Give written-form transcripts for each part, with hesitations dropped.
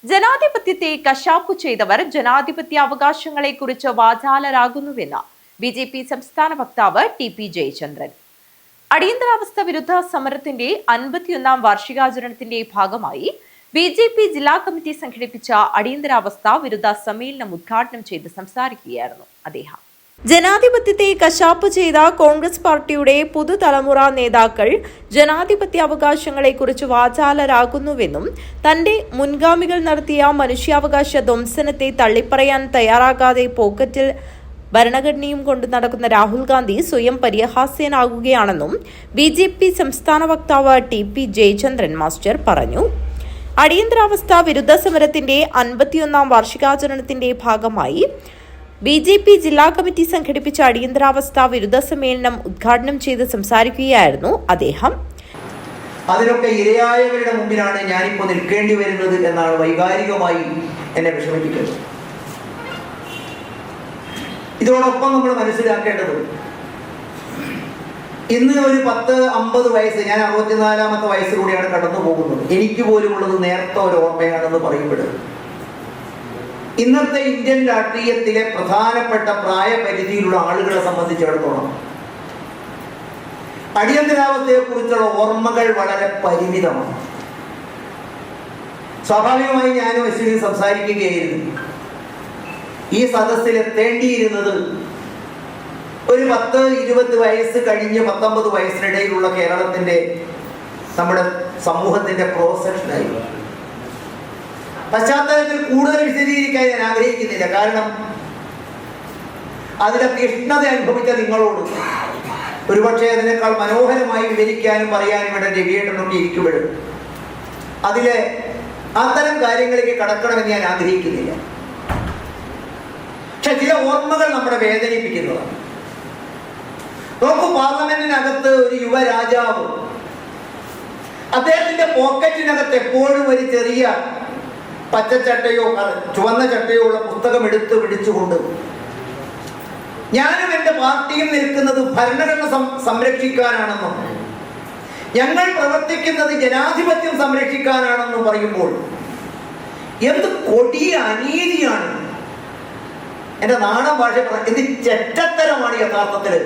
ജനാധിപത്യത്തെ കശാപ്പു ചെയ്തവർ ജനാധിപത്യ അവകാശങ്ങളെക്കുറിച്ച് വാചാലരാകുന്നുവെന്ന് ബിജെപി സംസ്ഥാന വക്താവ് ടി.പി. ജയചന്ദ്രൻ. അടിയന്തരാവസ്ഥ വിരുദ്ധ സമരത്തിന്റെ 51ാം വാർഷികാചരണത്തിന്റെ ഭാഗമായി ബിജെപി ജില്ലാ കമ്മിറ്റി സംഘടിപ്പിച്ച അടിയന്തരാവസ്ഥ വിരുദ്ധ സമ്മേളനം ഉദ്ഘാടനം ചെയ്ത് സംസാരിക്കുകയായിരുന്നു അദ്ദേഹം. ജനാധിപത്യത്തെ കശാപ്പ് ചെയ്ത കോൺഗ്രസ് പാർട്ടിയുടെ പുതുതലമുറ നേതാക്കൾ ജനാധിപത്യ അവകാശങ്ങളെക്കുറിച്ച് വാചാലരാകുന്നുവെന്നും തന്റെ മുൻഗാമികൾ നടത്തിയ മനുഷ്യാവകാശ ധ്വംസനത്തെ തള്ളിപ്പറയാൻ തയ്യാറാകാതെ പോക്കറ്റിൽ ഭരണഘടനയും കൊണ്ട് നടക്കുന്ന രാഹുൽ ഗാന്ധി സ്വയം പരിഹാസ്യനാകുകയാണെന്നും ബിജെപി സംസ്ഥാന വക്താവ് ടി.പി. ജയചന്ദ്രൻ മാസ്റ്റർ പറഞ്ഞു. അടിയന്തരാവസ്ഥ വിരുദ്ധ സമരത്തിന്റെ 51ാം വാർഷികാചരണത്തിന്റെ ഭാഗമായി ബിജെപി ജില്ലാ കമ്മിറ്റി സംഘടിപ്പിച്ച അടിയന്തരാവസ്ഥ വിരുദ്ധ സമ്മേളനം ഉദ്ഘാടനം ചെയ്ത് സംസാരിക്കുകയായിരുന്നു അദ്ദേഹം. അതിനൊക്കെ ഇരയായവരുടെ മുമ്പിലാണ് ഞാനിപ്പോൾ നിൽക്കേണ്ടി വരുന്നത് എന്നാണ് വൈകാരികമായി എന്നെ വിഷമിപ്പിക്കുന്നത്. ഇതോടൊപ്പം നമ്മൾ മനസ്സിലാക്കേണ്ടത്, ഇന്ന് ഒരു 10-50 വയസ്സ്, ഞാൻ 64ാമത്തെ വയസ്സിലൂടെയാണ് കടന്നു പോകുന്നത്. എനിക്ക് പോലും ഉള്ളത് നേരത്തെ ഒരു ഓർമ്മയാണെന്ന് പറയുമ്പോൾ ഇന്നത്തെ ഇന്ത്യൻ രാഷ്ട്രീയത്തിലെ പ്രധാനപ്പെട്ട പ്രായപരിധിയിലുള്ള ആളുകളെ സംബന്ധിച്ചിടത്തോളം അടിയന്തരാവസ്ഥയെക്കുറിച്ചുള്ള ഓർമ്മകൾ വളരെ പരിമിതമാണ്. സ്വാഭാവികമായി ഞാനും അശ്വിനി സംസാരിക്കുകയായിരുന്നു. ഈ സദസ്സിൽ എത്തേണ്ടിയിരുന്നത് ഒരു 10-20 വയസ്സ് കഴിഞ്ഞ് 19 വയസ്സിനിടയിലുള്ള കേരളത്തിന്റെ, നമ്മുടെ സമൂഹത്തിന്റെ ക്രോസ് സെക്ഷനായിരുന്നു. പശ്ചാത്തലത്തിൽ കൂടുതൽ വിശദീകരിക്കാൻ ഞാൻ ആഗ്രഹിക്കുന്നില്ല. കാരണം അതിലെ തീഷ്ണത അനുഭവിച്ച നിങ്ങളോട് ഒരുപക്ഷെ അതിനേക്കാൾ മനോഹരമായി വിവരിക്കാനും പറയാനും വേണ്ട രവിയേട്ടനൊക്കെ ഇരിക്കുമ്പോഴും അതിലെ അത്തരം കാര്യങ്ങളിലേക്ക് കടക്കണമെന്ന് ഞാൻ ആഗ്രഹിക്കുന്നില്ല. പക്ഷെ ചില ഓർമ്മകൾ നമ്മളെ വേദനിപ്പിക്കുന്നതാണ്. നോക്കൂ, പാർലമെന്റിനകത്ത് ഒരു യുവരാജാവ്, അദ്ദേഹത്തിന്റെ പോക്കറ്റിനകത്ത് എപ്പോഴും ഒരു ചെറിയ പച്ചച്ചട്ടയോ ചുവന്ന ചട്ടയോ ഉള്ള പുസ്തകം എടുത്ത് പിടിച്ചുകൊണ്ട് ഞാനും എൻ്റെ പാർട്ടിയും നിൽക്കുന്നത് ഭരണഘടന സംരക്ഷിക്കാനാണെന്നും ഞങ്ങൾ പ്രവർത്തിക്കുന്നത് ജനാധിപത്യം സംരക്ഷിക്കാനാണെന്നും പറയുമ്പോൾ എന്ത് കൊടിയ അനീതിയാണ്, എൻ്റെ നാടൻ ഭാഷ എന്ത് ചെറ്റത്തരമാണ് യഥാർത്ഥത്തിൽ.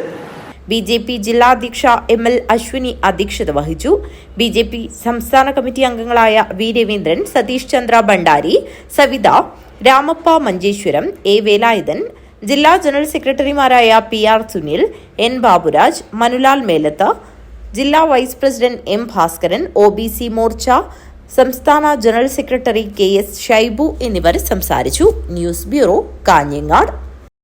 ബിജെപി ജില്ലാ അധ്യക്ഷ എം.എൽ. അശ്വിനി അധ്യക്ഷത വഹിച്ചു. ബിജെപി സംസ്ഥാന കമ്മിറ്റി അംഗങ്ങളായ വി. രവീന്ദ്രൻ, സതീഷ് ചന്ദ്ര ഭണ്ഡാരി, സവിത, രാമപ്പ മഞ്ചേശ്വരം, എ. വേലായുധൻ, ജില്ലാ ജനറൽ സെക്രട്ടറിമാരായ പി.ആർ. സുനിൽ, എൻ. ബാബുരാജ്, മനുലാൽ മേലത്ത്, ജില്ലാ vice president M. Bhaskaran, OBC. Morcha സംസ്ഥാന ജനറൽ സെക്രട്ടറി കെ.എസ്. ഷൈബു എന്നിവർ സംസാരിച്ചു. News bureau, Kanhangad.